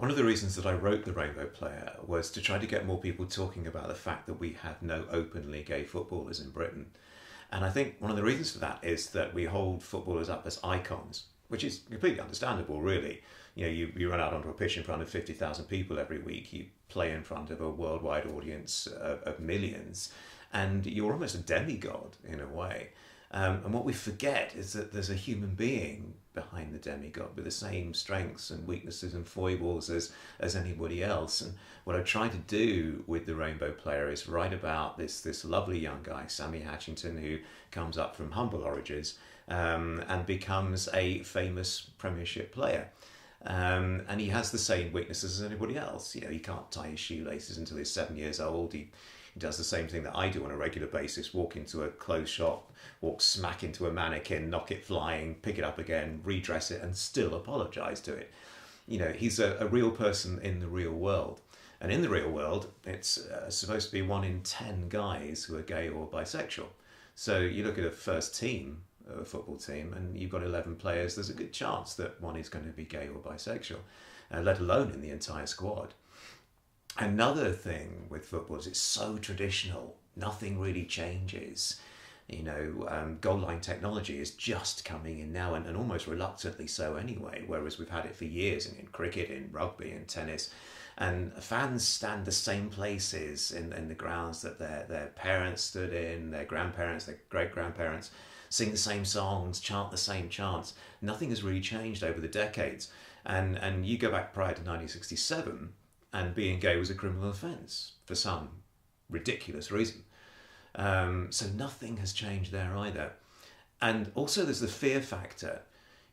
One of the reasons that I wrote The Rainbow Player was to try to get more people talking about the fact that we have no openly gay footballers in Britain. And I think one of the reasons for that is that we hold footballers up as icons, which is completely understandable, really. You run out onto a pitch in front of 50,000 people every week, you play in front of a worldwide audience of millions, and you're almost a demigod in a way. And what we forget is that there's a human being behind the demigod with the same strengths and weaknesses and foibles as anybody else. And what I try to do with The Rainbow Player is write about this lovely young guy, Sammy Hatchington, who comes up from humble origins and becomes a famous Premiership player. And he has the same weaknesses as anybody else. He can't tie his shoelaces until he's 7 years old. He does the same thing that I do on a regular basis, walk into a clothes shop, walk smack into a mannequin, knock it flying, pick it up again, redress it, and still apologise to it. He's a real person in the real world. And in the real world, it's supposed to be 1 in 10 guys who are gay or bisexual. So you look at a first team, a football team, and you've got 11 players, there's a good chance that one is going to be gay or bisexual, let alone in the entire squad. Another thing with football is it's so traditional. Nothing really changes. Goal line technology is just coming in now, and almost reluctantly so anyway, whereas we've had it for years in cricket, in rugby, in tennis. And fans stand the same places in the grounds that their parents stood in, their grandparents, their great-grandparents, sing the same songs, chant the same chants. Nothing has really changed over the decades. And you go back prior to 1967, and being gay was a criminal offence for some ridiculous reason. So nothing has changed there either. And also there's the fear factor.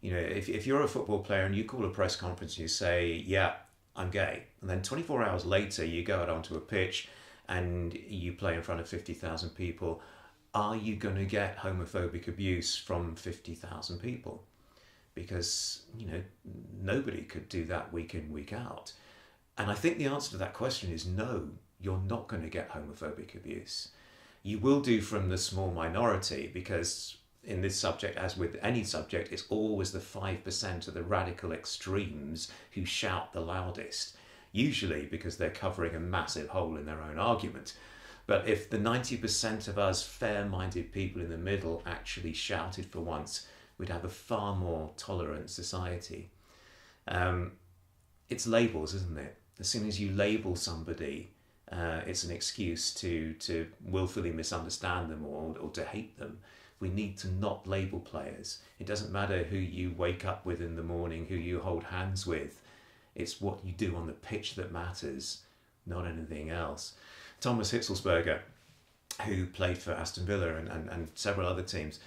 If you're a football player and you call a press conference and you say, yeah, I'm gay, and then 24 hours later you go out onto a pitch and you play in front of 50,000 people, are you going to get homophobic abuse from 50,000 people? Because, nobody could do that week in, week out. And I think the answer to that question is no, you're not going to get homophobic abuse. You will do from the small minority, because in this subject, as with any subject, it's always the 5% of the radical extremes who shout the loudest, usually because they're covering a massive hole in their own argument. But if the 90% of us fair-minded people in the middle actually shouted for once, we'd have a far more tolerant society. It's labels, isn't it? As soon as you label somebody, it's an excuse to willfully misunderstand them or to hate them. We need to not label players. It doesn't matter who you wake up with in the morning, who you hold hands with. It's what you do on the pitch that matters, not anything else. Thomas Hitzelsberger, who played for Aston Villa and several other teams,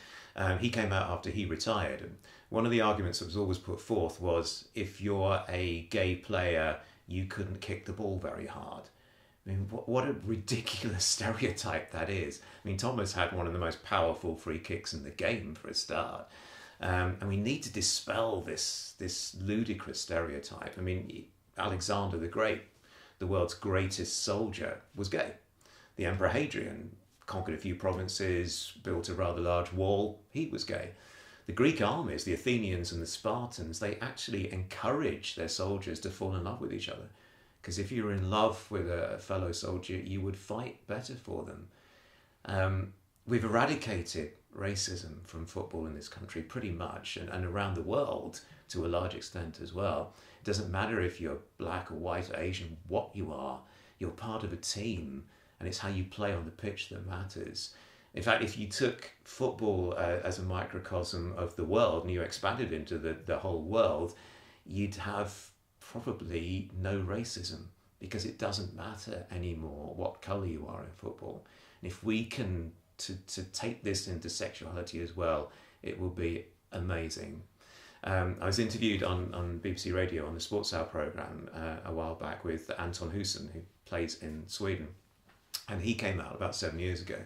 he came out after he retired. And one of the arguments that was always put forth was, if you're a gay player, you couldn't kick the ball very hard. I mean, what a ridiculous stereotype that is. I mean, Thomas had one of the most powerful free kicks in the game for a start. And we need to dispel this ludicrous stereotype. I mean, Alexander the Great, the world's greatest soldier, was gay. The Emperor Hadrian conquered a few provinces, built a rather large wall. He was gay. The Greek armies, the Athenians and the Spartans, they actually encouraged their soldiers to fall in love with each other. Because if you were in love with a fellow soldier, you would fight better for them. We've eradicated racism from football in this country pretty much, and around the world to a large extent as well. It doesn't matter if you're black or white or Asian, what you are, you're part of a team, and it's how you play on the pitch that matters. In fact, if you took football as a microcosm of the world and you expanded into the whole world, you'd have probably no racism, because it doesn't matter anymore what colour you are in football. And if we can to take this into sexuality as well, it will be amazing. I was interviewed on BBC Radio on the Sports Hour programme a while back with Anton Husson, who plays in Sweden. And he came out about 7 years ago.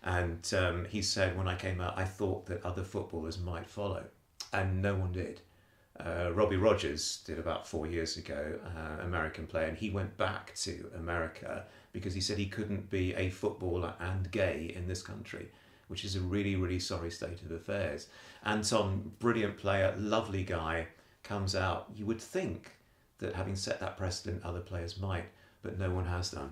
And he said, when I came out, I thought that other footballers might follow. And no one did. Robbie Rogers did about 4 years ago, American player, and he went back to America because he said he couldn't be a footballer and gay in this country, which is a really, really sorry state of affairs. Anton, brilliant player, lovely guy, comes out. You would think that having set that precedent, other players might, but no one has done.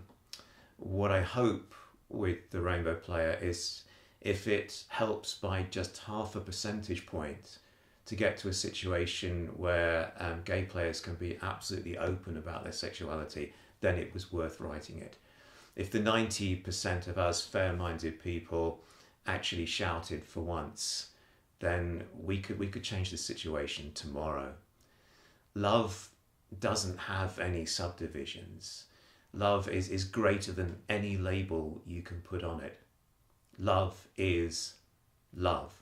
What I hope with the Rainbow Player is if it helps by just half a percentage point to get to a situation where gay players can be absolutely open about their sexuality, then it was worth writing it. If the 90% of us fair-minded people actually shouted for once, then we could change the situation tomorrow. Love doesn't have any subdivisions. Love is greater than any label you can put on it. Love is love.